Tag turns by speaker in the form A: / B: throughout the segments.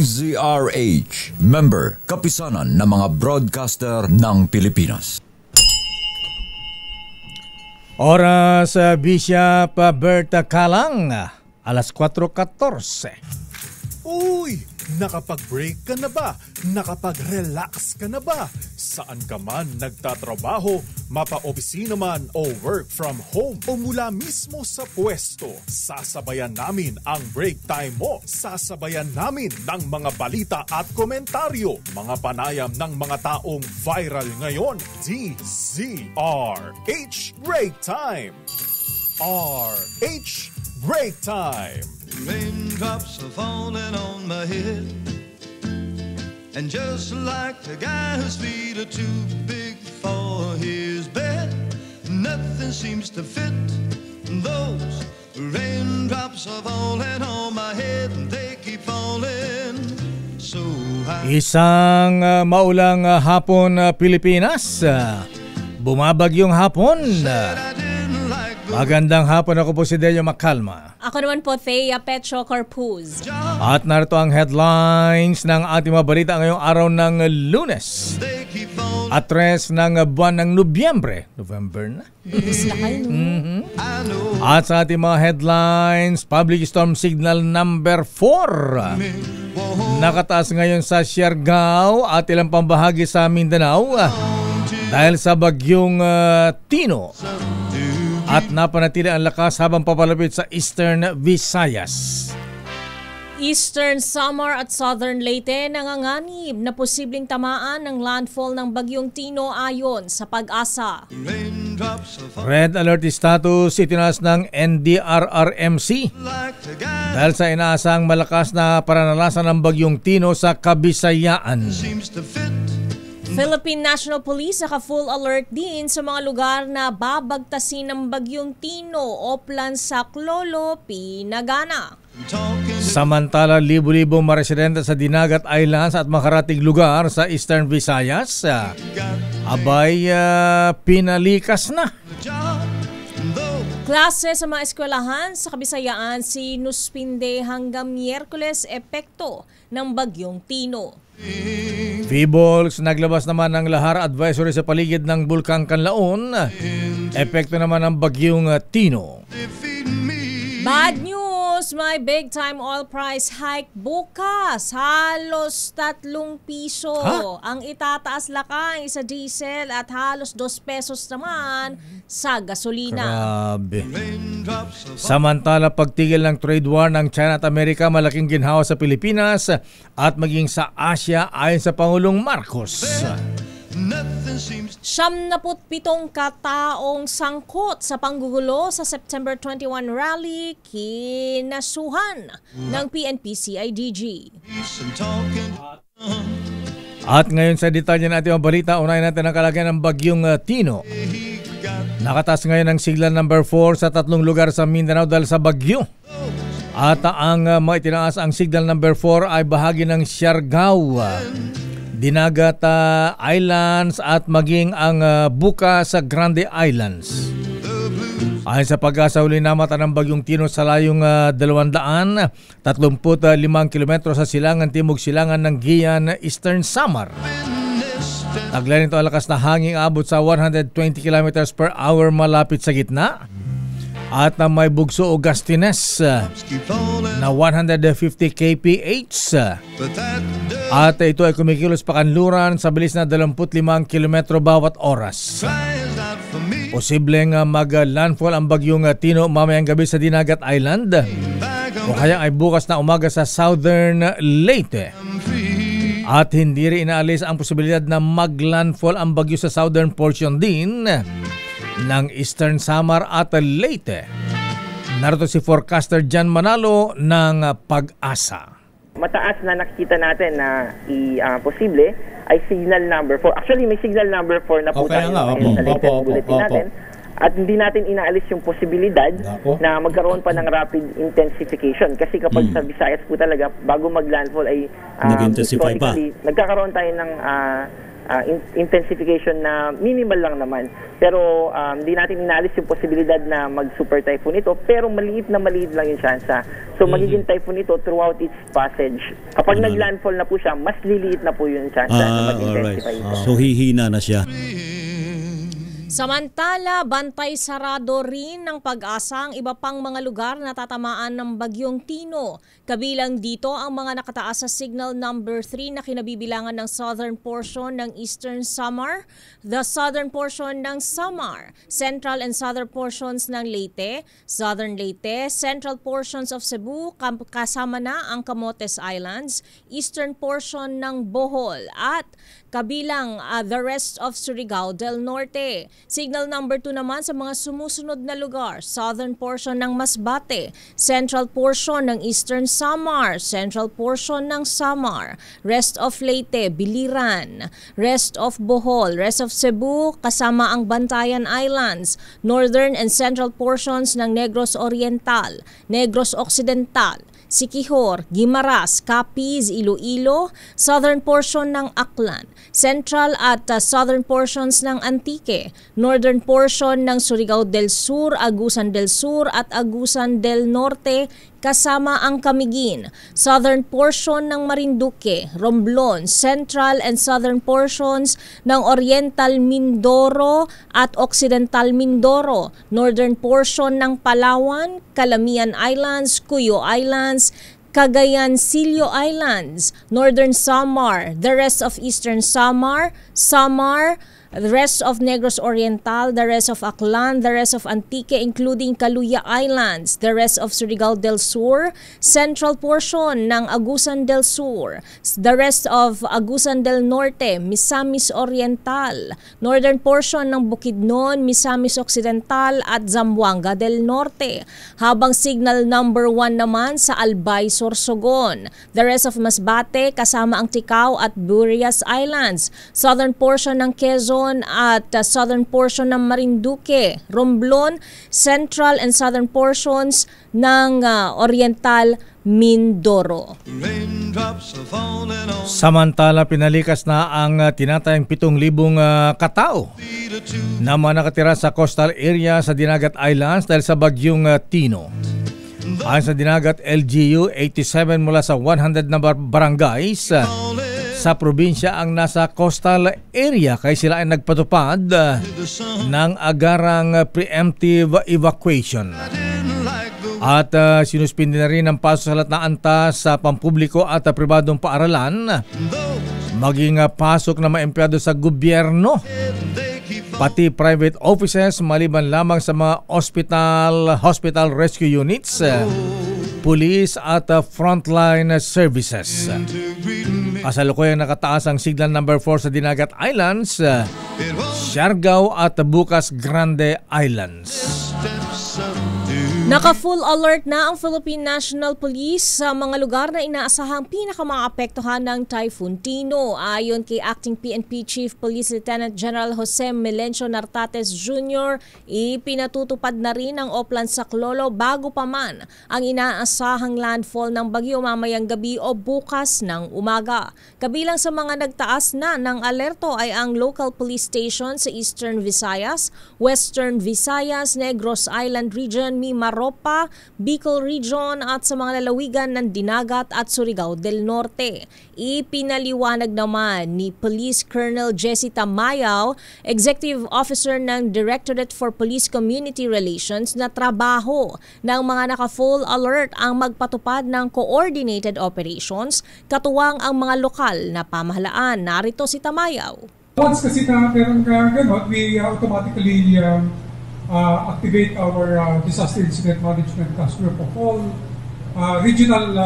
A: DZRH, member, kapisanan ng mga broadcaster ng Pilipinas.
B: Oras Bishop Berta Calang, alas 4:14.
C: Uy! Nakapag-break ka na ba? Nakapag-relax ka na ba? Saan ka man nagtatrabaho, mapa-opisina man o work from home o mula mismo sa pwesto, sasabayan namin ang break time mo. Sasabayan namin ng mga balita at komentaryo, mga panayam ng mga taong viral ngayon. DZRH Break Time! RH Break Time!
D: Raindrops are falling on my head, and just like the guy whose feet are too big for his bed, nothing seems to fit. Those raindrops are falling on my head, and they keep falling so high.
B: Isang maulang hapon Pilipinas. Bumabagyong hapon. Magandang hapon, ako po si Delio Macalma.
E: Ako naman po, Thea Petro Corpuz.
B: At narito ang headlines ng ating mga balita ngayong araw ng Lunes. At 3 ng buwan ng Nobyembre. November na.
E: Bilis na kayo, no?
B: At sa ating mga headlines, public storm signal number 4. Nakataas ngayon sa Siargao at ilang pambahagi sa Mindanao dahil sa bagyong Tino. At napanatili ang lakas habang papalapit sa Eastern Visayas.
E: Eastern Samar at Southern Leyte nanganganib na posibleng tamaan ng landfall ng bagyong Tino ayon sa Pag-asa.
B: Red alert status itinaas ng NDRRMC dahil sa inaasang malakas na pananalasan ng bagyong Tino sa Kabisayaan.
E: Philippine National Police naka-full alert din sa mga lugar na babagtasin ng bagyong Tino, Oplan, Saclolo, Pinagana.
B: Samantala, libo-libong mga residente sa Dinagat Islands at makarating lugar sa Eastern Visayas abay pinalikas na.
E: Klase sa mga eskwelahan sa Kabisayaan sinuspinde hanggang Miyerkules epekto ng bagyong Tino.
B: Feebles naglabas naman ng lahar advisory sa paligid ng Bulkang Kanlaon. Epekto naman ng bagyong Tino.
E: Bad news! May big time oil price hike bukas. Halos 3 piso ang itataas lakay sa diesel at halos 2 pesos naman sa gasolina.
B: Grabe. Samantala, pagtigil ng trade war ng China at Amerika malaking ginhawa sa Pilipinas at maging sa Asia ayon sa Pangulong Marcos.
E: 77 kataong sangkot sa panggugulo sa September 21 rally kinasuhan ng PNP-CIDG.
B: At ngayon sa detalye natin ang balita, unahin natin ang kalagayan ng bagyong Tino. Nakataas ngayon ang sigla number 4 sa 3 lugar sa Mindanao dahil sa bagyo. At ang maitinaas ang signal number 4 ay bahagi ng Siargao, Dinagat Islands at maging ang buka sa Grande Islands. Ayon sa Pag-asa, huli namatan ng bagyong Tino sa layong 235 kilometro sa silangan timog silangan ng Giyan, Eastern Samar. Taglay nito ang lakas na hangin abot sa 120 kilometers per hour malapit sa gitna. At may bugso o gustines na 150 kph. At ito ay kumikilos pakanluran sa bilis na 25 kilometro bawat oras. Posibleng mag-landfall ang bagyong Tino mamayang gabi sa Dinagat Island o kaya ay bukas na umaga sa Southern Leyte. At hindi rin inaalis ang posibilidad na mag-landfall ang bagyo sa southern portion din ng Eastern Samar at Leyte. Narito si forecaster Jan Manalo ng Pag-asa.
F: Mataas na nakikita natin na posible ay signal number 4. Actually, may signal number 4 na po tayo sa latest bulletin natin. At hindi natin inaalis yung posibilidad na magkaroon pa ng rapid intensification. Kasi kapag sa Visayas po talaga, bago mag-landfall ay
G: nag-intensify pa.
F: Nagkakaroon tayo ng intensification na minimal lang naman. Pero hindi natin inaalis yung posibilidad na mag-super typhoon ito, pero maliit lang yung tsansa. So magiging typhoon ito throughout its passage. Kapag nag-landfall na po siya, mas liliit na po yung tsansa na mag-intensify.
G: So hihina na siya.
E: Samantala, bantay sarado rin ng Pag-asa ang iba pang mga lugar na tatamaan ng Bagyong Tino. Kabilang dito ang mga nakataas sa Signal Number 3 na kinabibilangan ng southern portion ng Eastern Samar, the southern portion ng Samar, central and southern portions ng Leyte, southern Leyte, central portions of Cebu, kasama na ang Camotes Islands, eastern portion ng Bohol at kabilang the rest of Surigao del Norte. Signal number 2 naman sa mga sumusunod na lugar, southern portion ng Masbate, central portion ng Eastern Samar, central portion ng Samar, rest of Leyte, Biliran, rest of Bohol, rest of Cebu, kasama ang Bantayan Islands, northern and central portions ng Negros Oriental, Negros Occidental, Siquijor, Guimaras, Capiz, Iloilo, southern portion ng Aklan, central at southern portions ng Antique, northern portion ng Surigao del Sur, Agusan del Sur at Agusan del Norte, kasama ang Camiguin, southern portion ng Marinduque, Romblon, central and southern portions ng Oriental Mindoro at Occidental Mindoro, northern portion ng Palawan, Calamian Islands, Cuyo Islands, Cagayan Silio Islands, northern Samar, the rest of eastern Samar, the rest of Negros Oriental, the rest of Aklan, the rest of Antique including Caluya Islands, the rest of Surigao del Sur, central portion ng Agusan del Sur, the rest of Agusan del Norte, Misamis Oriental, northern portion ng Bukidnon, Misamis Occidental at Zamboanga del Norte. Habang signal number 1 naman sa Albay, Sorsogon, the rest of Masbate kasama ang Ticao at Burias Islands, southern portion ng Quezon at southern portion ng Marinduque, Romblon, central and southern portions ng Oriental Mindoro.
B: Samantala, pinalikas na ang tinatayang 7,000 katao na mga nakatira sa coastal area sa Dinagat Islands dahil sa Bagyong Tino. Ayon sa Dinagat LGU, 87 mula sa 100 na barangays sa probinsya ang nasa coastal area kaya sila ay nagpatupad ng agarang preemptive evacuation. At sinuspindi na rin ang paso sa lahat na antas sa pampubliko at pribadong paaralan, maging pasok na mga empleyado sa gobyerno, pati private offices maliban lamang sa mga hospital rescue units, police at frontline services. Kasalukuyang nakataas ang signal number 4 sa Dinagat Islands, Siargao at Bukas Grande Islands.
E: Naka-full alert na ang Philippine National Police sa mga lugar na inaasahang pinakamaapektuhan ng Typhoon Tino. Ayon kay Acting PNP Chief Police Lieutenant General Jose Melencio Nartates Jr., ipinatutupad na rin ang Oplan Saclolo bago pa man ang inaasahang landfall ng bagyo mamayang gabi o bukas ng umaga. Kabilang sa mga nagtaas na ng alerto ay ang local police station sa Eastern Visayas, Western Visayas, Negros Island Region, Mimaropa, Bicol Region at sa mga lalawigan ng Dinagat at Surigao del Norte. Ipinaliwanag naman ni Police Colonel Jesse Tamayaw, Executive Officer ng Directorate for Police Community Relations, na trabaho ng mga naka-full alert ang magpatupad ng coordinated operations katuwang ang mga lokal na pamahalaan. Narito si Tamayaw.
H: Once kasi na meron gano'n, we automatically activate our disaster incident management task group of all regional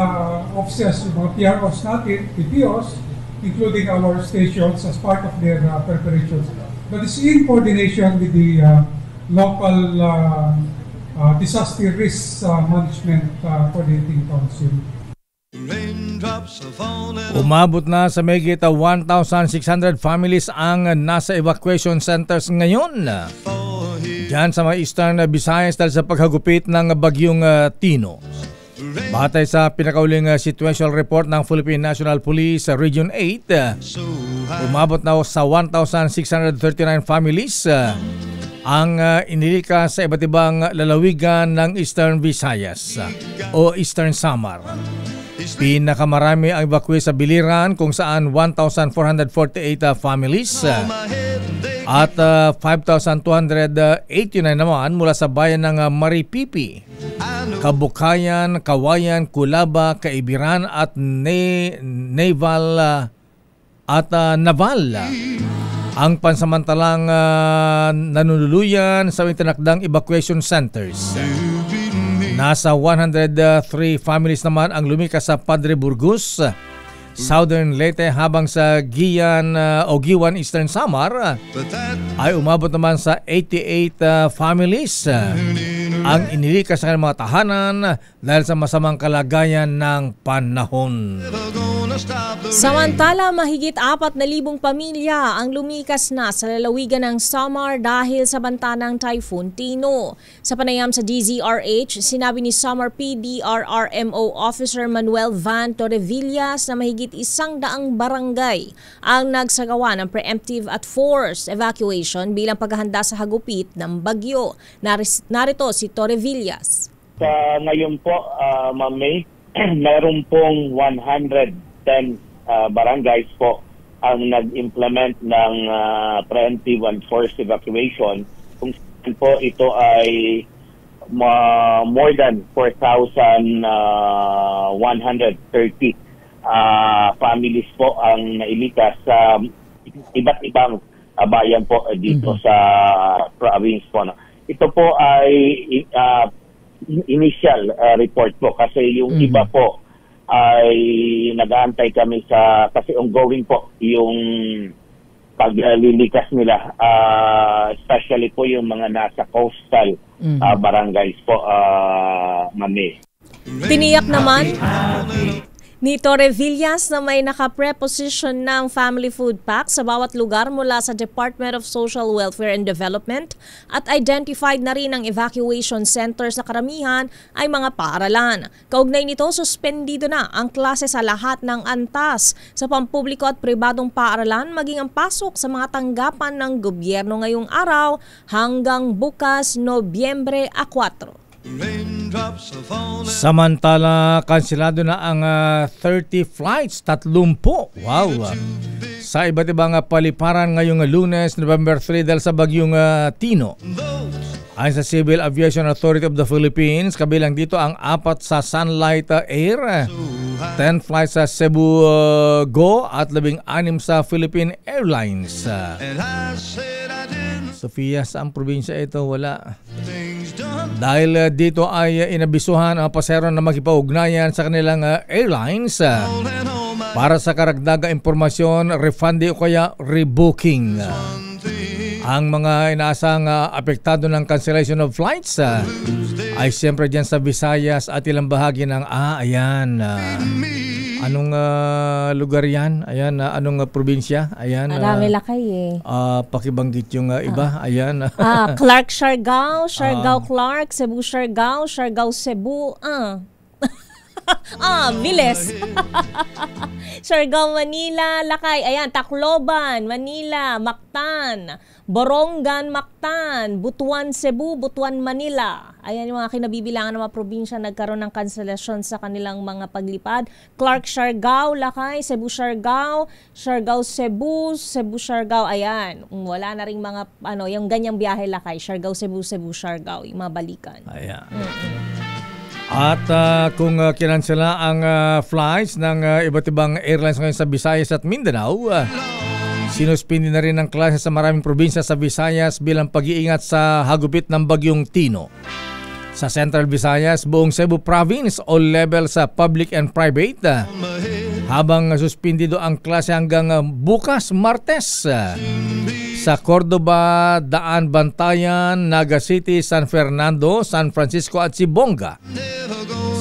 H: offices, yung mga PROs natin, PPOs, including our stations as part of their preparations. But it's in coordination with the local disaster risk management coordinating council.
B: Umabot na sa mahigit 1,600 families ang nasa evacuation centers ngayon diyan sa mga Eastern Visayas dahil sa paghagupit ng Bagyong Tino. Batay sa pinakauling situational report ng Philippine National Police Region 8, umabot na sa 1,639 families ang inilikas sa iba't ibang lalawigan ng Eastern Visayas o Eastern Samar. Pinakamarami ang evacuee sa Biliran kung saan 1,448 families at 5,289 naman mula sa bayan ng Maripipi, Kabukayan, Kawayan, Kulaba, Kaibiran at Naval ang pansamantalang nanunuluyan sa itinakdang evacuation centers. Nasa 103 families naman ang lumikas sa Padre Burgos, Southern Leyte, habang sa Giwan Eastern Samar ay umabot naman sa 88 families ang inilikas sa kanilang mga tahanan dahil sa masamang kalagayan ng panahon.
E: Samantala, mahigit 4,000 pamilya ang lumikas na sa lalawigan ng Samar dahil sa banta ng Typhoon Tino. Sa panayam sa DZRH, sinabi ni Samar PDRRMO Officer Manuel Van Torrevillas na mahigit 100 barangay ang nagsagawa ng preemptive at forced evacuation bilang paghahanda sa hagupit ng bagyo. Narito si Torrevillas.
G: Ngayon po, Ma'am May, meron pong 110 barangays po ang nag-implement ng preemptive and forced evacuation. Kung saan po ito ay more than 4,130 families po ang nailikas sa iba't ibang bayan po dito sa province po. Ito po ay initial report po kasi yung iba po ay nag-aantay kami kasi ongoing po yung paglilikas nila, especially po yung mga nasa coastal barangays po, Mami.
E: Tiniyak naman ni Torrevillas na may naka-preposition ng family food pack sa bawat lugar mula sa Department of Social Welfare and Development at identified na rin ang evacuation centers na karamihan ay mga paaralan. Kaugnay nito, suspendido na ang klase sa lahat ng antas sa pampubliko at pribadong paaralan maging ang pasok sa mga tanggapan ng gobyerno ngayong araw hanggang bukas Nobyembre 4.
B: Samantala, kansilado na ang 30 flights, 30. Wow! Sa iba't ibang paliparan ngayong Lunes, November 3 dahil sa bagyong Tino. Ayon sa Civil Aviation Authority of the Philippines, kabilang dito ang 4 sa Sunlight Air, 10 flights sa Cebu Go at 16 sa Philippine Airlines. Sofia, saan probinsya ito? Wala. Dahil dito ay inabisuhan ang pasahero na makipag-ugnayan sa kanilang airlines para sa karagdagang impormasyon, refund o kaya rebooking. Ang mga inaasang apektado ng cancellation of flights ay siyempre dyan sa Visayas at ilang bahagi ng ayan. Anong lugar yan? Ayan, anong probinsya? Ayan.
E: Marami lakay eh.
B: Pakibanggit yung iba. Ayan.
E: Clark, Siargao, Clark, Cebu, Siargao, Cebu. Viles. Siargao, Manila, Lakay. Ayan, Tacloban, Manila, Mactan, Borongan, Mactan, Butuan, Cebu, Butuan, Manila. Ayan yung mga kinabibilangan ng mga probinsya nagkaroon ng kanselasyon sa kanilang mga paglipad. Clark, Siargao, Lakay, Cebu, Siargao, Cebu, Siargao. Ayan, wala na ring mga yung ganyang biyahe Lakay, Siargao, Cebu, Siargao, yung mga balikan.
B: Ayan. At kung kinansela ang flights ng iba't ibang airlines ngayon sa Visayas at Mindanao, sinuspindi na rin ang klase sa maraming probinsya sa Visayas bilang pag-iingat sa hagupit ng bagyong Tino. Sa Central Visayas, buong Cebu Province, all levels sa public and private, habang suspindido ang klase hanggang bukas Martes. Sa Cordoba, Daan, Bantayan, Naga City, San Fernando, San Francisco at Sibonga.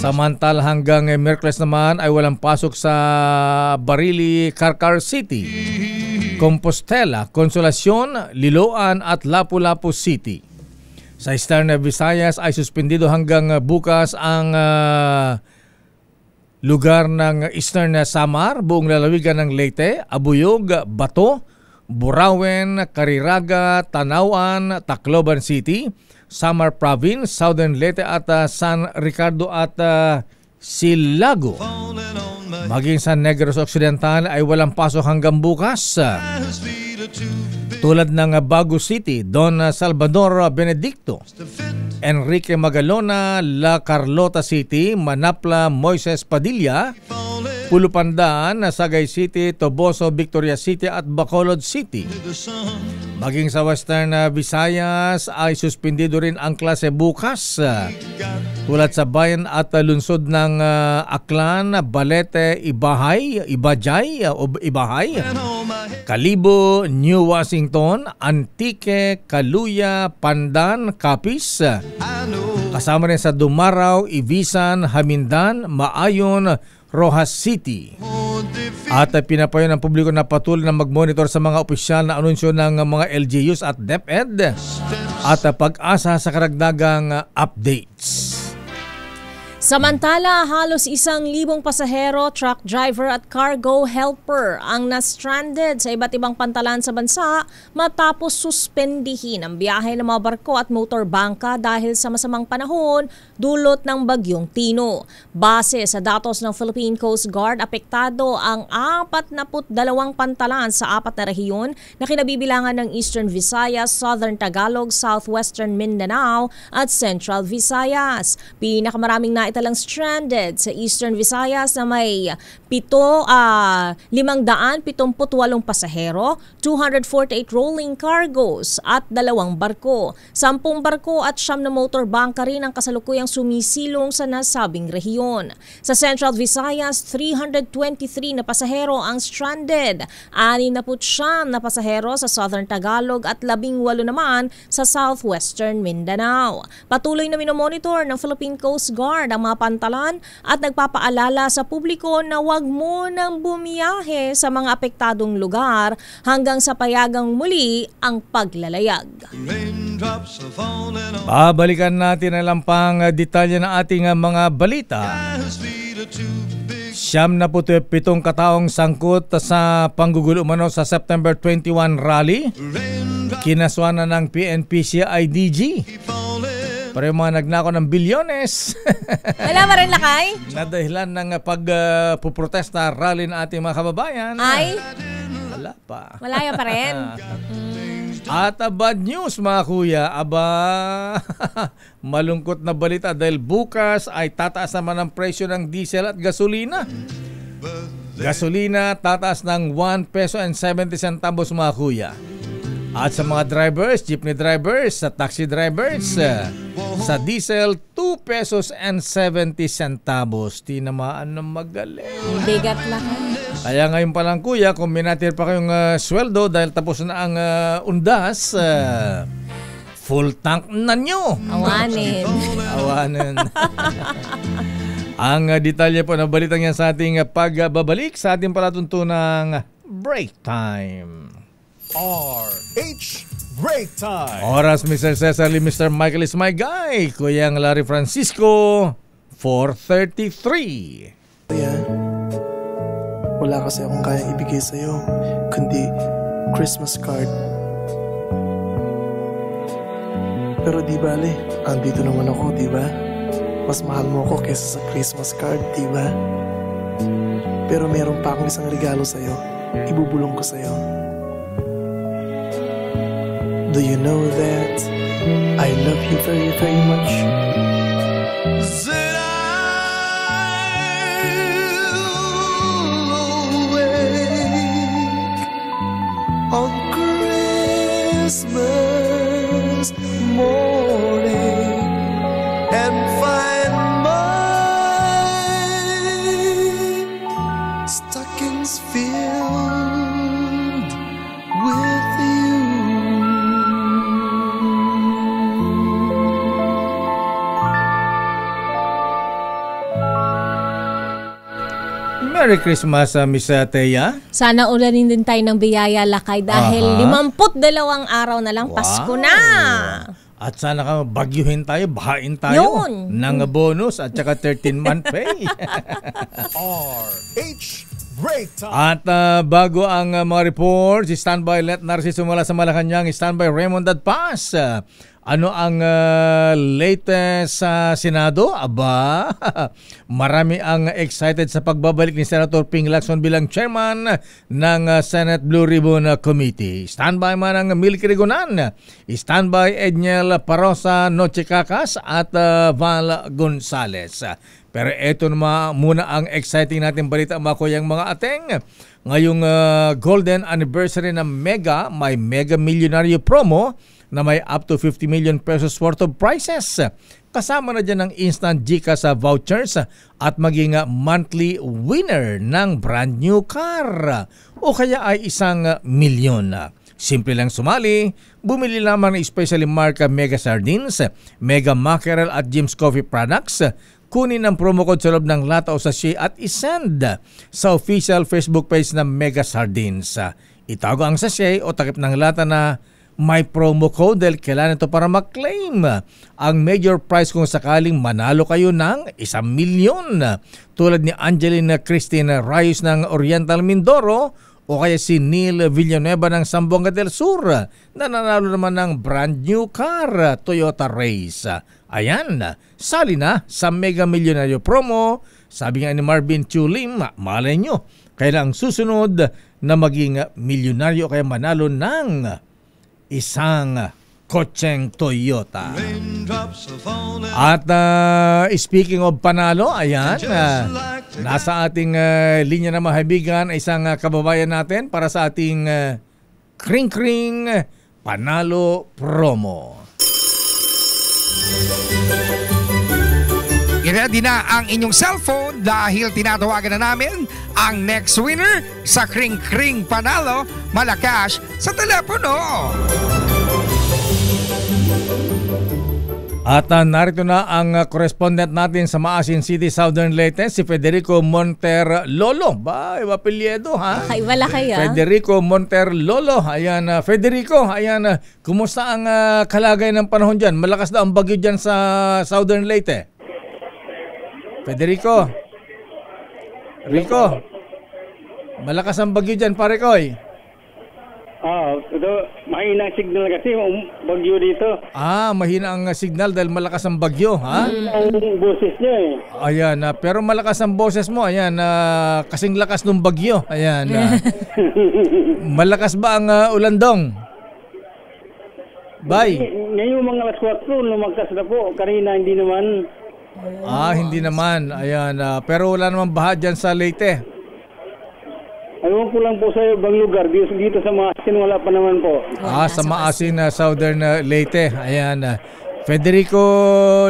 B: Samantala hanggang Miyerkules naman ay walang pasok sa Barili, Carcar City, Compostela, Consolacion, Liloan at Lapu-Lapu City. Sa Eastern Visayas ay suspendido hanggang bukas ang lugar ng Eastern Samar, buong lalawigan ng Leyte, Abuyog, Bato, Burauen, Cariraga, Tanauan, Tacloban City, Samar Province, Southern Leyte at San Ricardo at Silago. Maging sa Negros Occidental ay walang pasok hanggang bukas. Tulad ng Bago City, Don Salvador Benedicto, Enrique Magalona, La Carlota City, Manapla, Moises Padilla, Pulupandaan, Sagay City, Toboso, Victoria City at Bacolod City. Maging sa Western Visayas ay suspendido rin ang klase bukas. Tulad sa bayan at lungsod ng Aklan, Balete, Ibajay, Kalibo, New Washington, Antique, Kaluya, Pandan, Capiz. Kasama rin sa Dumaraw, Ibisan, Hamindan, Maayon, Rojas City. At pinapayo ng publiko na patuloy na mag-monitor sa mga opisyal na anunsyo ng mga LGUs at DepEd at pag-asa sa karagdagang updates.
E: Samantala, halos 1,000 pasahero, truck driver at cargo helper ang na-stranded sa iba't ibang pantalan sa bansa matapos suspendihin ang biyahe ng mga barko at motorbangka dahil sa masamang panahon dulot ng bagyong Tino. Base sa datos ng Philippine Coast Guard, apektado ang 42 pantalan sa 4 na rehiyon na kinabibilangan ng Eastern Visayas, Southern Tagalog, Southwestern Mindanao at Central Visayas. Pinakamaraming naitalang stranded sa Eastern Visayas na may 578 pasahero, 248 rolling cargos at 2 barko. 10 barko at 9 na motorbangka rin ang kasalukuyang sumisilong sa nasabing rehiyon. Sa Central Visayas, 323 na pasahero ang stranded, 69 na pasahero sa Southern Tagalog at 18 naman sa Southwestern Mindanao. Patuloy na minomonitor ng Philippine Coast Guard ang mga pantalan at nagpapaalala sa publiko na huwag munang bumiyahe sa mga apektadong lugar hanggang sa payagang muli ang paglalayag.
B: Babalikan natin ang lampang detalye ng ating mga balita. 77 kataong sangkot sa panggugulo umano sa September 21 rally. Kinaswanan ng PNP-CIDG. Pero mga nagnako ng bilyones.
E: Wala ba rin lakay?
B: Na dahilan ng pagpuprotesta rally ng ating mga kababayan.
E: Ay?
B: Wala pa.
E: Malaya pa rin.
B: At bad news mga kuya. Malungkot na balita dahil bukas ay tataas naman ang presyo ng diesel at gasolina. Gasolina tataas ng 1 peso and 70 centavos mga kuya. At sa mga drivers, jeepney drivers, sa taxi drivers, sa diesel, 2 pesos and 70 centavos. Tinamaan ng magaling.
E: Bigat lang.
B: Kaya ngayon pa lang kuya, kung minatir pa kayong sweldo dahil tapos na ang undas, full tank na nyo.
E: Awanin.
B: Awanin. Ang detalye po na balitang yan sa ating pagbabalik sa ating palatuntunang break time.
C: RH Break Time.
B: Oras, Mr. Cesar Lee, Mr. Michael is my guy. Kuyang Larry Francisco, 4:33.
I: Wala kasi akong kayang ibigay sa'yo, kundi Christmas card. Pero di bale, andito naman ako, di ba? Mas mahal mo ako kaysa sa Christmas card, di ba? Pero meron pa akong isang regalo sa'yo. Ibubulong ko sa'yo. Do you know that I love you very, very much?
D: Said I'll awake on Christmas morning and find my stockings filled with you.
B: Merry Christmas, Miss Thea.
E: Sana ulanin din tayo ng biyaya lakay dahil 52 araw na lang, Pasko na.
B: At sana ka bagyuhin tayo, bahain tayo
E: Yun.
B: ng bonus at saka 13-month pay.
C: RH Break Time.
B: At bago ang mga reports, standby Let Narciso mula sa Malacanang, standby Raymond Dadpas. Ano ang latest sa Senado? Aba, marami ang excited sa pagbabalik ni Senator Ping Lacson bilang chairman ng Senate Blue Ribbon Committee. Standby man ang Milky Rigonan, standby Edniel Parosa Nochecacas at Val Gonzales. Pero ito naman muna ang exciting natin balita mga kuyang mga ateng. Ngayong golden anniversary ng Mega, may Mega Millionaire promo na may up to 50 million pesos worth of prizes. Kasama na dyan ang instant GCash vouchers at maging monthly winner ng brand new car o kaya ay 1 milyon. Simple lang sumali, bumili lamang ng especially marka Mega Sardines, Mega Mackerel at Jim's Coffee products. Kunin ang promo code sa loob ng lata o sachet at isend sa official Facebook page ng Mega Sardines. Itago ang sachet o takip ng lata na may promo code dahil kailangan ito para mag-claim ang major prize kung sakaling manalo kayo ng 1 milyon. Tulad ni Angeline Christine Rayos ng Oriental Mindoro o kaya si Neil Villanueva ng Zamboanga del Sur na nanalo naman ng brand new car, Toyota Race. Ayan, sali na sa Mega Millionaire promo. Sabi nga ni Marvin Chulim, malay nyo, kailang susunod na maging milyonaryo kaya manalo ng isang kotseng Toyota. At speaking of panalo, ayan, nasa ating linya na mahibigan isang kababayan natin para sa ating Kring-Kring Panalo Promo.
J: I-ready na ang inyong cellphone dahil tinatawagan na namin ang next winner sa Kring-Kring Panalo Malacash sa telepono.
B: At narito na ang correspondent natin sa Maasin City, Southern Leyte, si Federico Monter Lolo. Ba, iba apelyido ha?
E: Wala kaya?
B: Federico Monter Lolo. Ayan, Federico, ayan, kumusta ang kalagayan ng panahon dyan? Malakas na ang bagyo dyan sa Southern Leyte. Federico. Rico. Malakas ang bagyo dyan, pare koy.
K: Ito, mahina ang signal kasi bagyo dito.
B: Mahina ang signal dahil malakas ang bagyo, ha?
K: Mahina ang boses niya eh.
B: Ayan, pero malakas ang boses mo, ayan, kasing lakas ng bagyo. Ayan. Malakas ba ang ulandong? Bye.
K: Ngayon mga alas 4, lumakas na po. Kanina hindi naman.
B: Hindi naman. Ayan, pero wala naman baha dyan sa Leyte.
K: Ewan ko lang po sa ibang lugar. Dito sa Maasin, wala pa naman po.
B: Sa Maasin, Southern Leyte. Ayan. Federico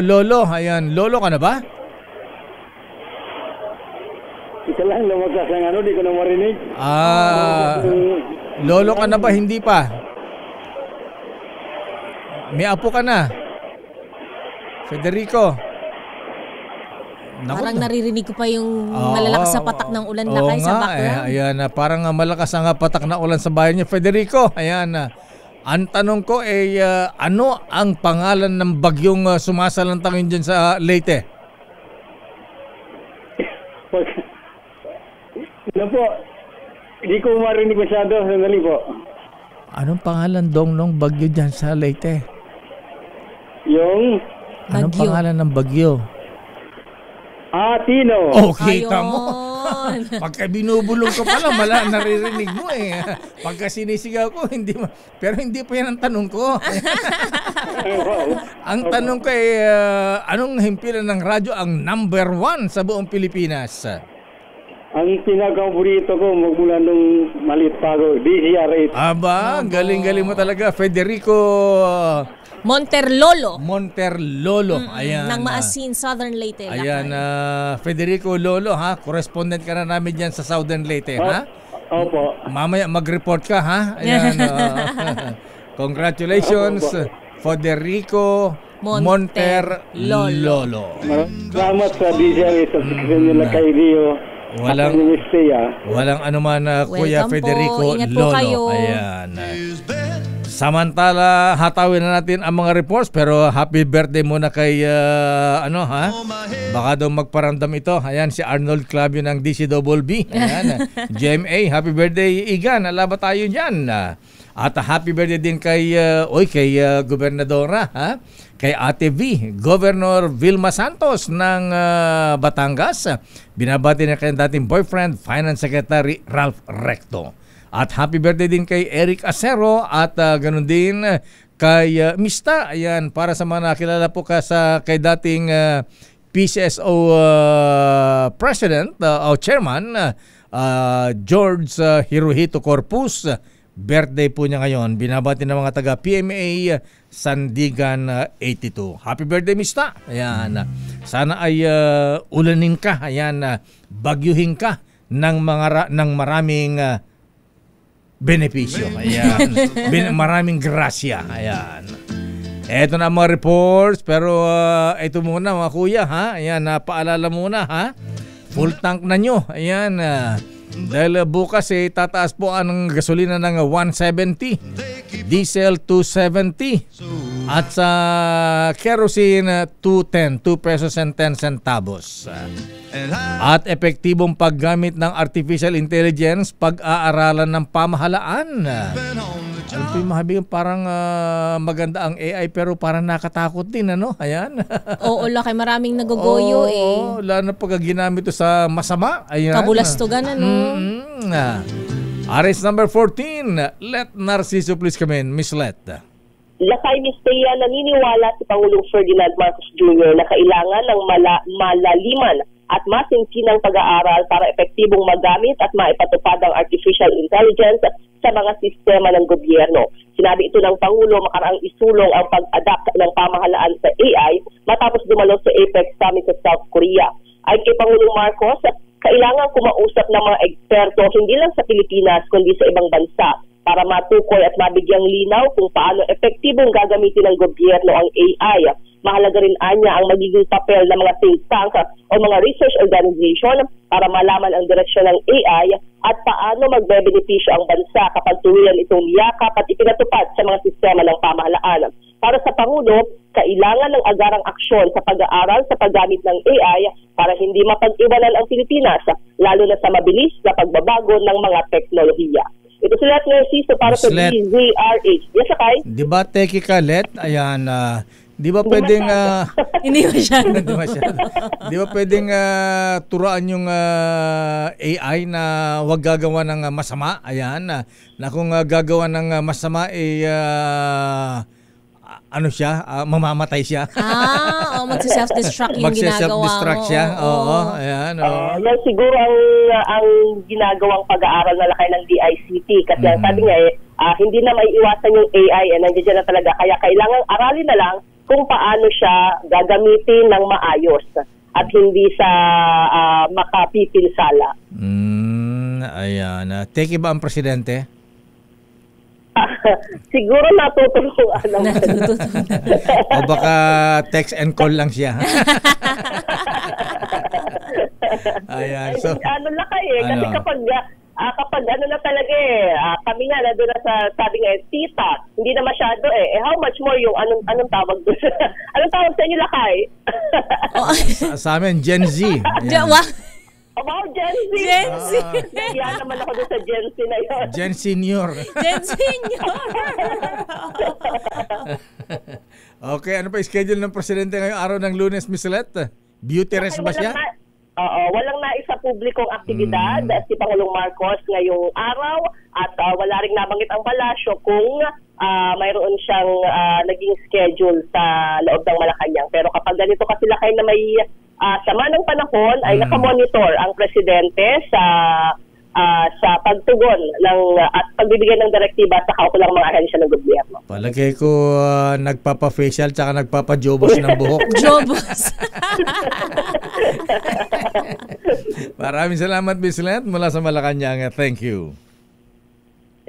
B: Lolo. Ayan. Lolo ka na ba?
K: Ito lang, lumakas ang di ko na marinig.
B: Lolo ka na ba? Hindi pa. May apo ka na. Federico.
E: Parang naririnig ko pa yung malalakas sa patak ng ulan na kayo sa background.
B: Ayan, parang malakas ang patak na ulan sa bayan niya. Federico, ayan. Ang tanong ko ano ang pangalan ng bagyong sumasalantang yun dyan sa Leyte?
K: Ano po? Hindi ko marinig masyado. Sandali po.
B: Anong pangalan nung bagyo dyan sa Leyte?
K: Yung?
B: Anong pangalan ng bagyo?
K: Tino.
B: Kita mo. Pagka binubulong ko pala, naririnig mo eh. Pagka sinisigaw ko, pero hindi pa yan ang tanong ko. Ang tanong ko anong himpilan ng radyo ang number 1 sa buong Pilipinas?
K: Ang pinaka-paborito ko magmula nung maliit pa ako, DCR8.
B: Galing-galing mo talaga, Federico
E: Monterlolo.
B: Ayan.
E: Ng Maasin, Southern Leyte.
B: Ayan, Federico Lolo, ha? Correspondent ka na namin dyan sa Southern Leyte, ha?
K: Opo.
B: Mamaya mag-report ka, ha? Ayan. Congratulations, Federico Monterlolo.
K: Salamat sa DCR8 sa suksyon nila kay Dio.
B: Walang anuman, Kuya Federico
E: Ingat po
B: Lolo.
E: kayo.
B: Ayan. Samantala, hatawin na natin ang mga reports, pero happy birthday muna kay baka daw magparamdam ito. Ayan, si Arnold Clavio ng DCWB. Ayan, GMA, happy birthday Igan. Alaba tayo dyan. At happy birthday din kay Gobernadora, kay Ate V, Governor Vilma Santos ng Batangas. Binabati na kay dating boyfriend, Finance Secretary Ralph Recto. At happy birthday din kay Eric Acero at ganun din kay Mista. Ayan, para sa mga nakilala po kay dating PCSO President o Chairman George Hirohito Corpus. Birthday po niya ngayon. Binabati ng mga taga PMA Sandigan 82. Happy birthday, Mista. Ayan. Sana ay ulanin ka. Ayan, bagyuhin ka ng maraming benepisyo. Ayan. Maraming grasya. Ayan. Eto na ang mga reports. Pero ito muna mga kuya. Ayan, paalala muna. Full tank na nyo. Ayan. Dahil bukas tataas po ang gasolina ng 170, diesel 270, at sa kerosene 210, 2 pesos and 10 centavos. At epektibong paggamit ng artificial intelligence, pag-aaralan ng pamahalaan. Ano po yung mahabing parang maganda ang AI pero parang nakatakot din, ano? Ayan.
E: Oo, laki maraming nagogoyo
B: Oo, lalo na pag ginamit ito sa masama. Ayan.
E: Kabulastugan, ano?
B: Arrest number 14. Let Narciso please come in. Miss Let.
L: Lakay Mistea, naniniwala si Pangulong Ferdinand Marcos Jr. na kailangan ng malaliman at masinsinang pag-aaral para epektibong magamit at maipatupad ang artificial intelligence sa mga sistema ng gobyerno. Sinabi ito ng Pangulo makaraang isulong ang pag-adapt ng pamahalaan sa AI matapos dumalo sa APEC Summit sa South Korea. Ay kay Pangulong Marcos, kailangan kumausap ng mga eksperto hindi lang sa Pilipinas kundi sa ibang bansa para matukoy at mabigyang linaw kung paano epektibong gagamitin ng gobyerno ang AI. Mahalaga rin anya ang magiging papel ng mga think tank o mga research organization para malaman ang direksyon ng AI at paano magbebenepisyo ang bansa kapag tuwiran itong yakap at ipinatupad sa mga sistema ng pamahalaan. Para sa Pangulo, kailangan ng agarang aksyon sa pag-aaral sa paggamit ng AI para hindi mapag-iwanan ang Pilipinas, lalo na sa mabilis na pagbabago ng mga teknolohiya. Ito si Let Narciso para sa DZRH. Yes, Akay?
B: Di ba, teki ka, Let? Ayan, di ba pwedeng
E: hindi masyado.
B: Di ba pwedeng turaan yung AI na wag gagawa ng masama? Ayan, na kung gagawa ng masama mamamatay siya.
E: Magse-self-destruct yung ginagawa mo.
B: Magse-self-destruct siya. Oo, ayan.
L: Yan siguro ang ginagawang pag-aaral na lakay ng DICT. Kasi sabi nga hindi na may iwasan yung AI nandiyan na talaga. Kaya kailangan aralin na lang kung paano siya gagamitin ng maayos at hindi sa makapipinsala.
B: Ayan. Teki ba ang presidente?
L: Siguro natutulungan.
B: O baka text and call lang siya. Ayan. So,
L: lakay kasi kapag na talaga kami nga na doon sa sabi nga tita, hindi na masyado how much more yung anong tawag doon? Anong tawag sa inyo, lakay?
B: sa amin Gen Z.
L: Wow, Gen Z.
E: Gen Z.
L: Yan naman ako doon sa Gen Z na yun.
B: Gen Senior.
E: Gen Senior.
B: Okay, ano pa schedule ng presidente ngayong araw ng Lunes, Miss Let? Beauty rest ba siya?
L: Walang nais sa publikong aktibidad si Pangulong Marcos ngayong araw at wala rin nabanggit ang palasyo kung mayroon siyang naging schedule sa loob ng Malacanang. Pero kapag ganito kasi lakay na may sama ng panahon ay nakamonitor ang presidente sa pagtugon at pagbibigay ng direktiba sa kaukulang mga ahensya ng gobyerno.
B: Palagay ko nagpapa-facial tsaka nagpapa-jobos ng buhok.
E: Jobos.
B: Maraming salamat, Miss Let, mula sa Malacanang. Thank you.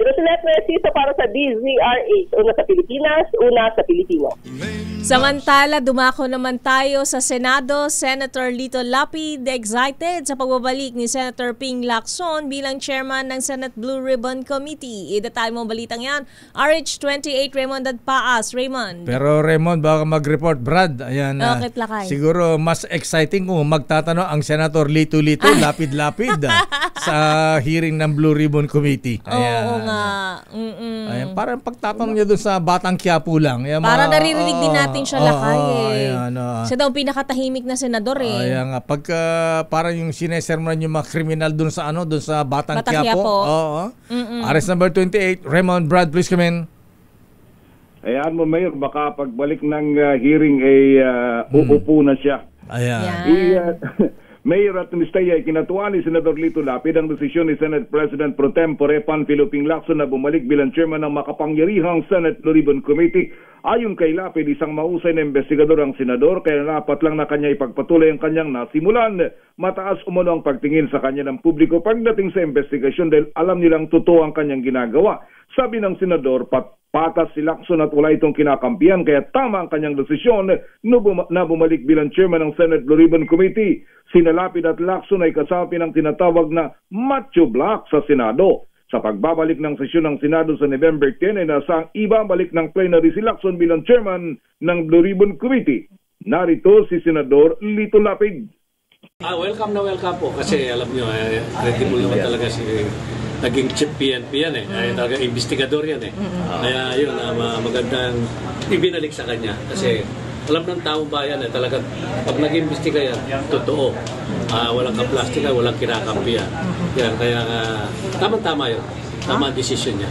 L: Rosilette Narciso para sa DZRH. Una sa Pilipinas, una sa Pilipino.
E: Samantala, dumako naman tayo sa Senado. Senator Lito Lapid excited sa pagbabalik ni Senator Ping Lacson bilang chairman ng Senate Blue Ribbon Committee. Idatay mo balitang yan. RH28 Raymond Adpaas. Raymond.
B: Pero Raymond, baka mag-report. Brad, ayan.
E: Bakit lakay?
B: Siguro mas exciting kung magtatanong ang Senator Lito Lapid sa hearing ng Blue Ribbon Committee. Ayan.
E: Oo nga.
B: Ayan, parang pagtatanong niya doon sa Batang Quiapo lang. Ayan,
E: para naririnig din natin siya lakay
B: Ayan,
E: siya daw pinakatahimik na senador
B: Ayan nga, pagka parang yung sinesermonan yung mga kriminal doon sa doon sa Batang Quiapo. Oo. Arrest number 28, Raymond. Brad, please come in.
M: Ayan mo, Mayor, baka pagbalik ng hearing ay uupo na siya.
B: Ayan.
M: Mayor at Mistaya, kinatuwa ni Senador Lito Lapid ang desisyon ni Senate President Pro Tempore Panfilo Ping Lacson na bumalik bilang chairman ng makapangyarihang Senate Blue Ribbon Committee. Ayon kay Lapid, isang mahusay na investigador ang senador kaya dapat lang na kanya ipagpatuloy ang kanyang nasimulan. Mataas umano ang pagtingin sa kanya ng publiko pagdating sa investigasyon dahil alam nilang totoo ang kanyang ginagawa. Sabi ng senador, patas si Lacson at wala itong kinakampiyan kaya tama ang kanyang desisyon na bumalik bilang chairman ng Senate Blue Ribbon Committee. Sina Lapid at Lacson ay kasapi ng tinatawag na macho block sa Senado. Sa pagbabalik ng sesyon ng Senado sa November 10 ay nasang ibabalik ng plenary si Lacson bilang chairman ng Blue Ribbon Committee. Narito si Senador Lito Lapid.
N: Welcome po kasi alam nyo, credible naman talaga si naging chief PNP yan ay talaga investigador yan Kaya yun, magandang ibinalik sa kanya kasi alam ng taong bayan talaga pag nag-imbestiga yan, totoo. Walang kaplastika, walang kinakampiyan. Yan, kaya tama-tama yun. Tama ang desisyon niya.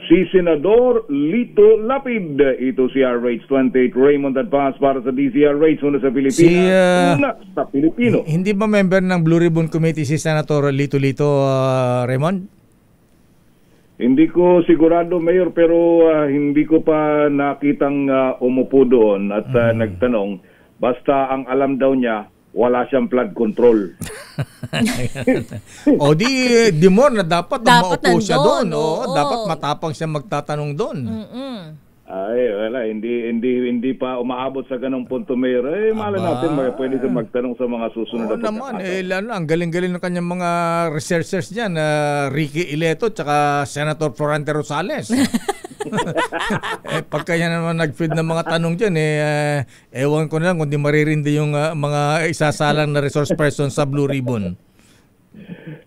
M: Si Senador Lito Lapid. Ito si RH28 Raymond Advance para sa DZRH, una sa Pilipinas, una sa Pilipino.
B: Hindi ba member ng Blue Ribbon Committee si Senator Lito Raymond?
M: Hindi ko sigurado, Mayor, pero hindi ko pa nakitang umupo doon at nagtanong. Basta ang alam daw niya, wala siyang flood control.
B: O di more na dapat maupo siya doon. Dapat matapang siya magtatanong doon.
M: Ay, wala. Hindi pa umaabot sa ganong punto, Mayor. Malay natin, pwede siya magtanong sa mga susunod na
B: naman, lalo, ang galing-galing ng kanyang mga researchers dyan. Ricky Ileto tsaka Senator Florante Rosales. Pagka yan naman nag-feed ng mga tanong dyan, ewan ko na lang kung di maririndi yung mga isasalang na resource person sa Blue Ribbon.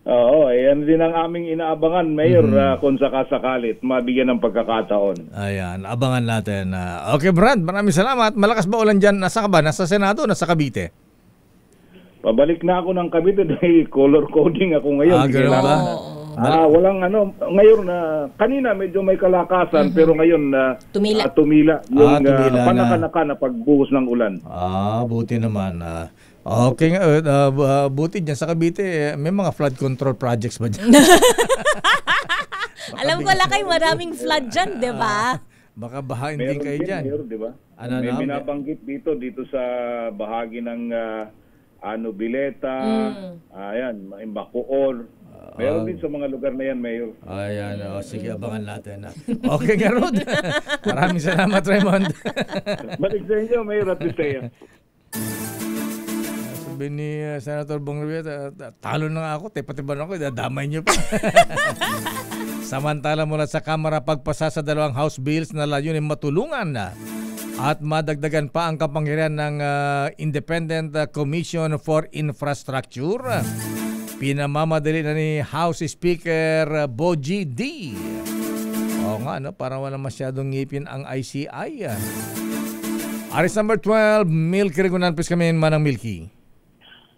M: Oo, yan din ang aming inaabangan, Mayor, kung sakasakalit, mabigyan ng pagkakataon.
B: Ayan, abangan natin. Okay, Brad, maraming salamat. Malakas ba ulan dyan? Nasa ka ba? Nasa Senado o nasa Cavite?
M: Pabalik na ako ng Cavite dahil color coding ako ngayon.
B: Gano'n ba?
M: Walang ngayon kanina medyo may kalakasan pero ngayon tumila yung panakanaka na pagbuhos ng ulan.
B: Buti naman. Okay, buti dyan sa Cavite, may mga flood control projects ba dyan?
E: Alam ko lakay maraming flood dyan, di ba?
B: Baka bahain din kayo dyan.
M: Diba? May binabanggit dito sa bahagi ng Bileta, ayan, Bacoor. Meron din sa mga lugar na yan, Mayor.
B: Ayan, sige, abangan natin. Okay, Garod. Maraming salamat, Raymond.
M: Balik sa inyo, Mayor at Mistaya.
B: Sabi ni Senator Bong Revilla, talo na ako, tipa-tiba na ako, dadamay niyo pa. Samantala mula sa Kamara, pagpasa sa dalawang House bills na layunin matulungan at madagdagan pa ang kapangyarihan ng Independent Commission for Infrastructure. Pinamamadali na ni House Speaker Boji D. Oo nga, parang wala masyadong ngipin ang ICI. Aris number 12, Milky Regunan, please kami manang Milky.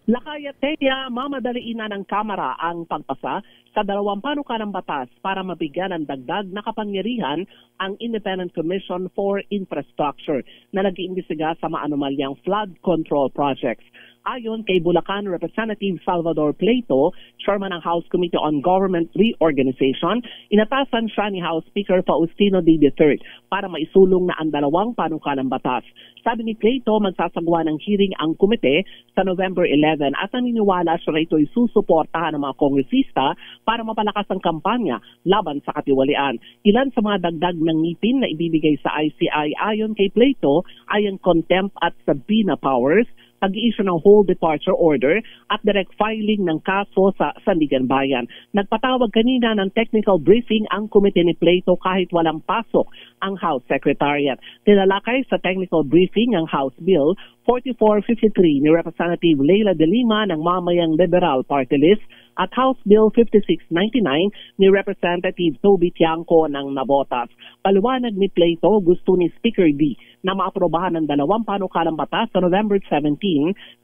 O: Lakayateya, mamadaliin na ng Kamara ang pagpasa sa dalawang panukalang batas para mabigyan ng dagdag na kapangyarihan ang Independent Commission for Infrastructure na nag-iimbestiga sa maanumalyang flood control projects. Ayon kay Bulacan Representative Salvador Pleito, Chairman ng House Committee on Government Reorganization, inatasan siya ni House Speaker Faustino D. III para maisulong na ang dalawang panukalang batas. Sabi ni Pleito, magsasagawa ng hearing ang komite sa November 11 at naniniwala siya na ito'y susuportahan ng mga kongresista para mapalakas ang kampanya laban sa katiwalian. Ilan sa mga dagdag ng ngipin na ibibigay sa ICI ayon kay Pleito ay ang contempt at subpoena powers, pag-i-issue ng whole departure order at direct filing ng kaso sa Sandigan Bayan. Nagpatawag kanina ng technical briefing ang komite ni Pleito kahit walang pasok ang House Secretariat. Tinalakay sa technical briefing ang House Bill 4453 ni Representative Leila de Lima ng Mamayang Liberal Party List at House Bill 5699 ni Representative Toby Tiangco ng Navotas. Paliwanag ni Pleito, gusto ni Speaker D na maaprobahan ng dalawang panukalang batas sa November 17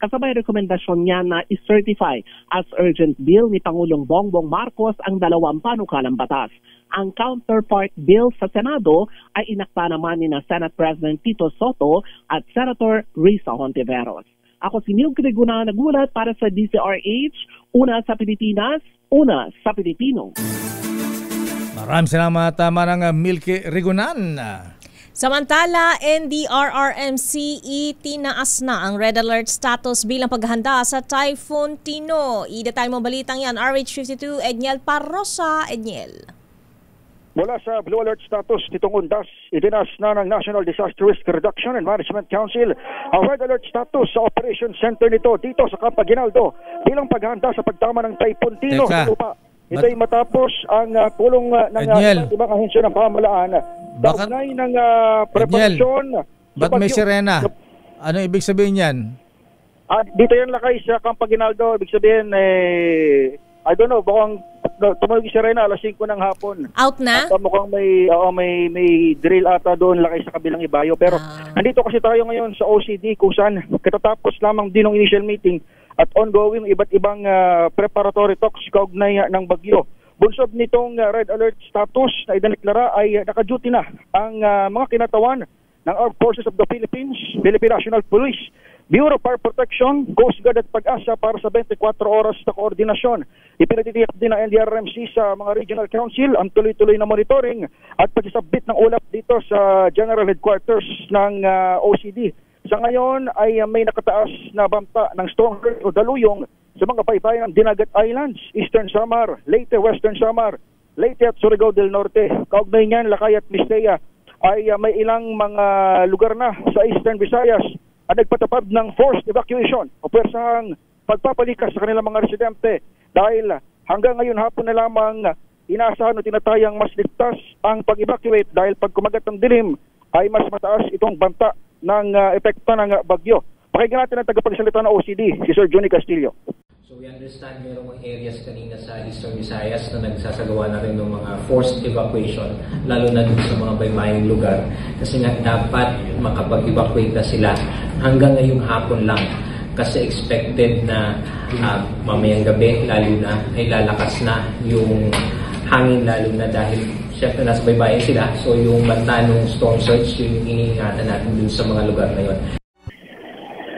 O: kasabay rekomendasyon niya na i-certify as urgent bill ni Pangulong Bongbong Marcos ang dalawang panukalang batas. Ang counterpart bill sa Senado ay inakta naman ni Senate President Tito Soto at Senator Risa Hontiveros. Ako si Neil Griguna, nagulat para sa DZRH, una sa Pilipinas, una sa Pilipino.
B: Maraming salamat, Manang Milky Rigunan.
E: Samantala, NDRRMC itinaas na ang red alert status bilang paghahanda sa Typhoon Tino. Idetay mo balitang yan, RH52, Edniel Parrosa. Edniel.
P: Mula sa Blue Alert status nitong undas, itinas na ng National Disaster Risk Reduction and Management Council ang Red Alert status sa Operation Center nito dito sa Camp Aguinaldo bilang paghahanda sa pagtama ng Typhoon Tino sa lupa. Ito ay matapos ang tulong ng ibang ahensya ng pamahalaan kaugnay ng preparasyon.
B: Ba't may sirena? Ano ibig sabihin yan?
P: Dito yan lakay sa Camp Aguinaldo. Ibig sabihin, I don't know, baka tumawag si Rena alas 5 ng hapon.
E: Out na?
P: At mukhang may drill ata doon lakay sa kabilang ibayo. Pero nandito kasi tayo ngayon sa OCD kung saan katatapos lamang din ng initial meeting at ongoing iba't ibang preparatory talks kaugnay ng bagyo. Bunsod nitong red alert status na idineklara ay naka-duty na ang mga kinatawan ng Armed Forces of the Philippines, Philippine National Police, Bureau of Fire Protection, Coast Guard at Pag-asa para sa 24 oras na koordinasyon. Ipinatitiyak din ng NDRRMC sa mga regional council ang tuloy-tuloy na monitoring at pagsasabit ng ulap dito sa General Headquarters ng OCD. Sa ngayon ay may nakataas na banta ng storm o daluyong sa mga baybayin ng Dinagat Islands, Eastern Samar, Leyte, Western Samar, Leyte at Surigao del Norte. Kaugnay niyan, Lakay at Bisaya ay may ilang mga lugar na sa Eastern Visayas at nagpatupad ng forced evacuation o pwersahang pagpapalikas sa kanilang mga residente dahil hanggang ngayon hapon na lamang inaasahan o tinatayang mas ligtas ang pag-evacuate dahil pag kumagat ng dilim ay mas mataas itong banta ng epekto ng bagyo. Pakinggan natin ang tagapagsalita ng OCD, si Sir Johnny Castillo.
Q: So we understand merong areas kanina sa Eastern Visayas na nagsasagawa na rin ng mga forced evacuation, lalo na dun sa mga baybayang lugar. Kasi nga dapat makapag-evacuate na sila hanggang ngayong hapon lang. Kasi expected na mamayang gabi, lalo na, ay lalakas na yung hangin, lalo na dahil syempre nasa baybayan sila. So yung banta ng storm surge, yung iniingatan natin dun sa mga lugar na yun.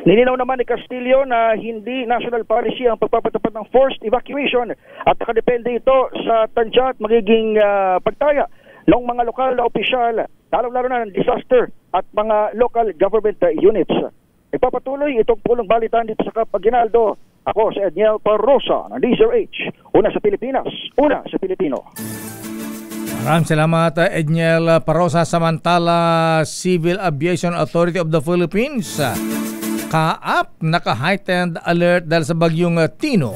P: Nilinaw naman ni Castillo na hindi national policy ang pagpapatupad ng forced evacuation at nakadepende ito sa tansya at magiging pagtaya ng mga lokal na opisyal, lalo-lalo na ng disaster at mga local government units. Ipapatuloy itong pulong balitan dito sa Camp Aguinaldo. Ako si Edniel Parrosa ng DZRH, una sa Pilipinas, una sa Pilipino.
B: Maraming salamat, Edniel Parrosa. Samantala, Civil Aviation Authority of the Philippines Kaap, naka-heightened alert dahil sa bagyong Tino.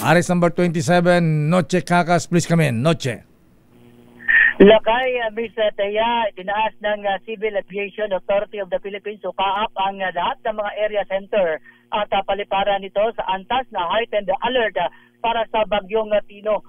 B: Aris number 27, Noche Kakas, please come in. Noche.
R: Lakay, Ms. Teya, tinaas ng Civil Aviation Authority of the Philippines o Kaap ang lahat ng mga area center at paliparan nito sa antas na heightened alert para sa bagyong Tino.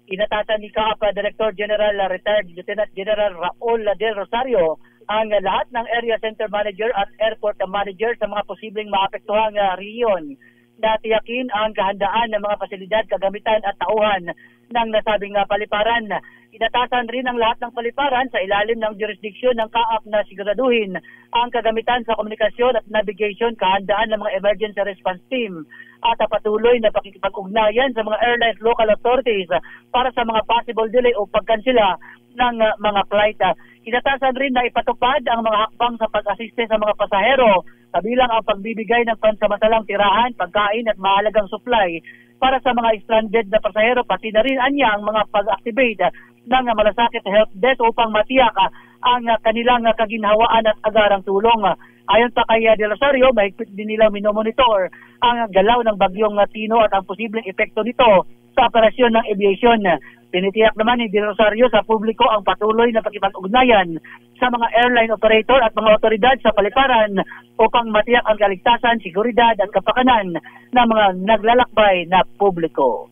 R: Inatasan ni Kaap Director General Retired Lieutenant General Raul Del Rosario ang lahat ng area center manager at airport manager sa mga posibleng maapektuhang rehiyon. na tiyakin ang kahandaan ng mga pasilidad, kagamitan at tauhan ng nasabing paliparan. Inatasan rin ang lahat ng paliparan sa ilalim ng jurisdiksyon ng CAAP na siguraduhin ang kagamitan sa komunikasyon at navigation, kahandaan ng mga emergency response team at patuloy na pakikipag-ugnayan sa mga airlines local authorities para sa mga possible delay o pagkansela ng mga flight. Inatasan rin na ipatupad ang mga hakbang sa pag-asiste sa mga pasahero, kabilang ang pagbibigay ng pansamantalang tirahan, pagkain at mahalagang supply para sa mga stranded na pasahero, pati na rin ang mga pag-activate ng malasakit help desk upang matiyak ang kanilang kaginhawaan at agarang tulong. Ayon pa kay De Rosario, mahigpit din nilang minomonitor ang galaw ng bagyong Tino at ang posibleng epekto nito sa operasyon ng aviation. Tinitiyak naman ni De Rosario sa publiko ang patuloy na pakipag-ugnayan sa mga airline operator at mga otoridad sa paliparan upang matiyak ang kaligtasan, seguridad at kapakanan ng mga naglalakbay na publiko.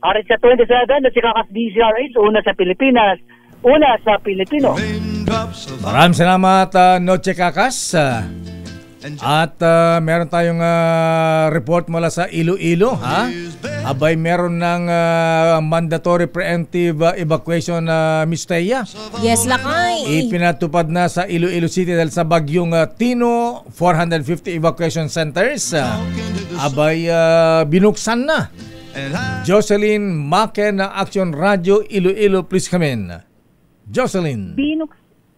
R: Arit sa 27 na si Kakas DZRH, una sa Pilipinas, una sa Pilipino.
B: Maraming salamat, Noche Kakas. At meron tayong report mula sa Iloilo. Abay, meron ng mandatory preemptive evacuation Miss Teya.
E: Yes, Lakay.
B: Ipinatupad na sa Iloilo City dahil sa bagyong Tino, 450 evacuation centers. Abay, binuksan na. Jocelyn Maken ng Action Radio Iloilo, please come in. Jocelyn.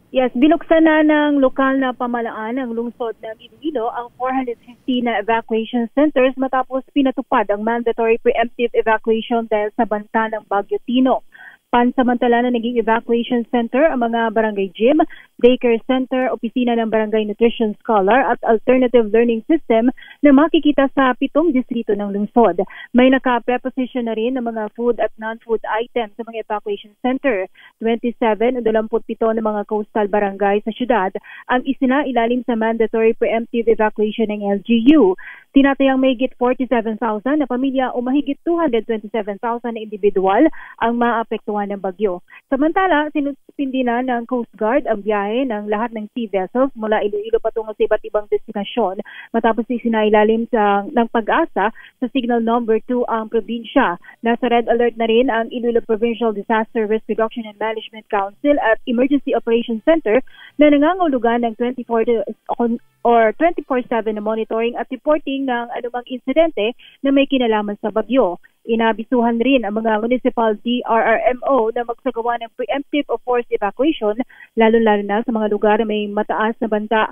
S: Binuksan na ng lokal na pamalaan ng lungsod ng Iloilo ang 450 na evacuation centers matapos pinatupad ang mandatory preemptive evacuation dahil sa banta ng Bagyo Tino. Pansamantala na naging evacuation center ang mga barangay gym, daycare center, opisina ng barangay nutrition scholar at alternative learning system na makikita sa 7 distrito ng lungsod. May naka-preposition na rin ng mga food at non-food items sa mga evacuation center. 27 o 27 ng mga coastal barangay sa syudad ang isinailalim sa mandatory preemptive evacuation ng LGU. Tinatayang mahigit 47,000 na pamilya o mahigit 227,000 na individual ang maapektuhan ng bagyo. Samantala, sinuspindi na ng Coast Guard ang biyahe ng lahat ng sea vessels mula Iloilo patungo sa iba't ibang destinasyon matapos isinailalim ng Pag-asa sa Signal Number 2 ang probinsya. Nasa red alert na rin ang Iloilo Provincial Disaster Risk Reduction and Management Council at Emergency Operations Center na nangangahulugan ng 24/7 na monitoring at reporting ng anumang insidente na may kinalaman sa bagyo. Inabisuhan rin ang mga municipal DRRMO na magsagawa ng preemptive o forced evacuation, lalo-lalo na sa mga lugar na may mataas na banta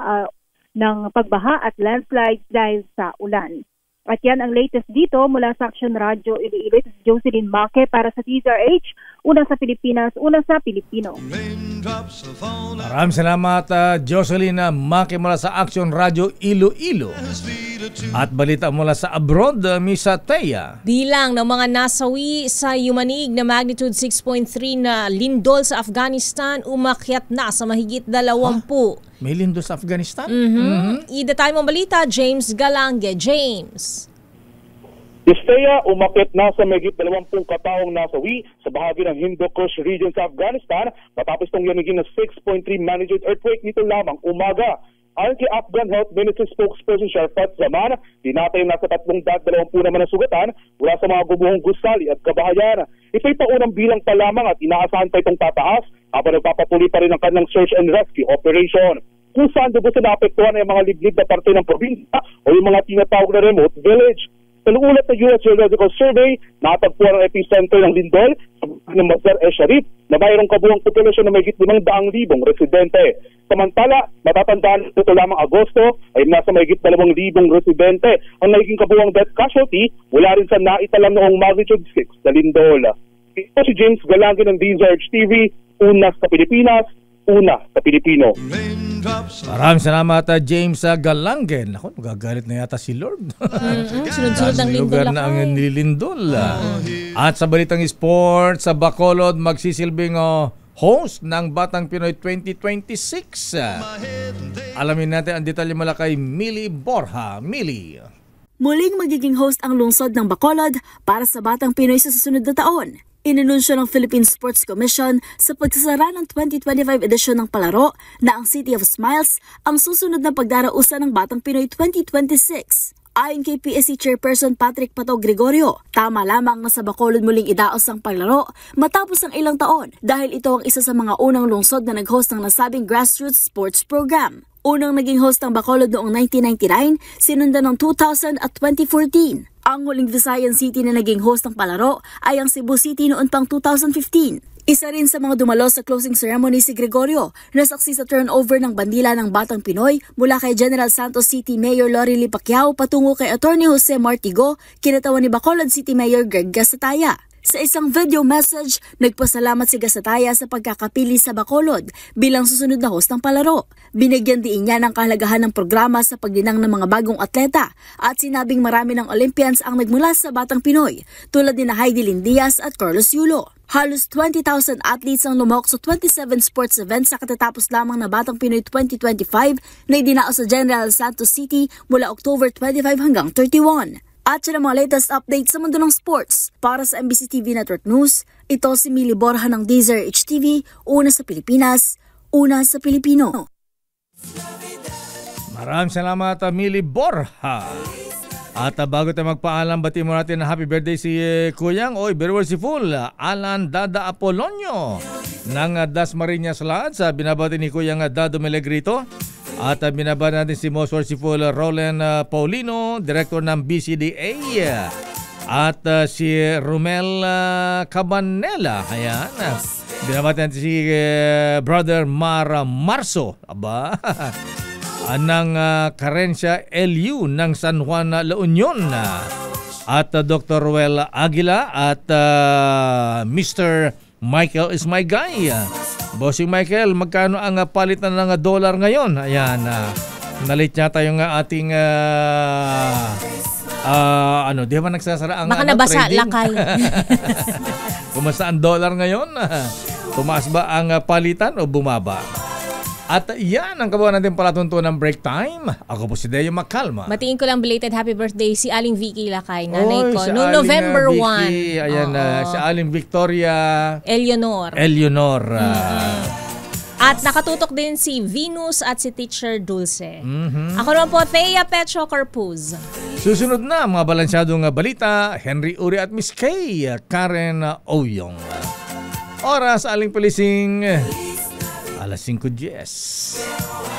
S: ng pagbaha at landslides dahil sa ulan. At yan ang latest dito mula sa Action Radio Iloilo. Ito si Jocelyn Make para sa DZRH, una sa Pilipinas, una sa Pilipino.
B: Maraming salamat, Jocelyn Make mula sa Action Radio Iloilo. At balita mula sa abroad, Miss Teya.
E: Bilang ng mga nasawi sa yumanig na magnitude 6.3 na lindol sa Afghanistan, umakyat na sa mahigit 20.
B: May lindol sa Afghanistan?
E: Ida tayo mong balita, James Galange. James.
T: Istea, umakit na sa mahigit 20 kataong nasawi sa bahagi ng Hindu Kush region sa Afghanistan matapos itong yanigin na 6.3 magnitude earthquake nito lamang umaga. Ayon kay Afghan Health Ministry spokesperson Sharfat Zaman, dinatay na sa 320 naman na sugatan mula sa mga gubuhong gusali at kabahayan. Ito'y paunang bilang pa lamang at inaasahan pa itong tataas habang nagpapatuloy pa rin ang kanilang search and rescue operation. Kung saan doon sa naapektuhan ay mga liblib na parte ng probinsya o yung mga tinatawag na remote village. Sa ulat ng U.S. Geological Survey, natagpuan ang epicenter ng lindol sa ng Mazar-e-Sharif na mayroong kabuuang populasyon na mahigit 500,000 residente. Samantala, matatandaan ito lamang Agosto ay nasa mahigit 2,000 residente ang naging kabuuang death casualty mula rin sa naitalam noong magnitude 6 na lindol. Ito si James Galange ng DZRH TV, una sa Pilipinas, una sa Pilipino.
B: Maraming salamat, James Galange. Naku, magagalit na yata si Lord.
E: Sunod-sunod ng lindol
B: lugar na ang nililindol. At sa balitang sports, sa Bacolod, magsisilbing host ng Batang Pinoy 2026. Alamin natin ang detalye mula kay Millie Borja. Millie.
U: Muling magiging host ang lungsod ng Bacolod para sa Batang Pinoy sa susunod na taon. Inanunsyo ng Philippine Sports Commission sa pagsasara ng 2025 edisyon ng palaro na ang City of Smiles ang susunod na pagdarausan ng Batang Pinoy 2026. Ayon kay PSC Chairperson Patrick Pato Gregorio, tama lamang na sa Bacolod muling idaos ang paglaro matapos ang ilang taon dahil ito ang isa sa mga unang lungsod na nag-host ng nasabing grassroots sports program. Unang naging host ang Bacolod noong 1999, sinundan ng 2000 at 2014. Ang huling Visayan City na naging host ng palaro ay ang Cebu City noon pang 2015. Isa rin sa mga dumalo sa closing ceremony si Gregorio na saksi sa turnover ng bandila ng Batang Pinoy mula kay General Santos City Mayor Lorely Pacquiao patungo kay Attorney Jose Martigo, kinatawan ni Bacolod City Mayor Greg Gasataya. Sa isang video message, nagpasalamat si Gasataya sa pagkakapili sa Bacolod bilang susunod na host ng palaro. Binigyan diin niya ng kahalagahan ng programa sa pagdinang ng mga bagong atleta at sinabing marami ng Olympians ang nagmula sa Batang Pinoy tulad ni Heidelin Diaz at Carlos Yulo. Halos 20,000 athletes ang lumahok sa 27 sports events sa katatapos lamang na Batang Pinoy 2025 na idinaos sa General Santos City mula October 25 hanggang 31. At yan ang mga latest updates sa mundo ng sports. Para sa MBC TV Network News, ito si Mili Borja ng Deezer HTV, una sa Pilipinas, una sa Pilipino.
B: Maraming salamat, Mili Borja. At bago tayo magpaalam, bati mo natin na happy birthday si Kuyang, very merciful, Alan Dada Apolonio ng Dasmariñas Lads. Binabati ni Kuyang Dado Melegrito. At binabati natin si most merciful Roland Paulino, director ng BCDA. At si Romel Cabanela. Ayan. Binabati natin si Brother Mara Marso. Aba. Ng Carencia LU ng San Juan, La Union. At Dr. Ruel Aguila at Mr. Michael is my guy. Bossing Michael, magkano ang palitan ng dollar ngayon? Ayan, nalit yata yung ating di ba nagsasara ang
E: baka nabasa,
B: trading?
E: Lakay.
B: Kumusta ang dollar ngayon? Tumaas ba ang palitan o bumaba? At yan ang kabuhan natin palatuntunan ng break time. Ako po si Deo Macalma.
E: Batiin ko lang belated happy birthday si Aling Vicky Lakay, nanay ko. Noong November 1.
B: Ayan, si Aling Victoria
E: Eleanor. At nakatutok din si Venus at si Teacher Dulce. Ako naman po, Thea Petro Corpuz.
B: Susunod na mga balansyadong balita, Henry Uri at Miss Kay, Karen Oyong. Oras, Aling Palising, alas 5:10.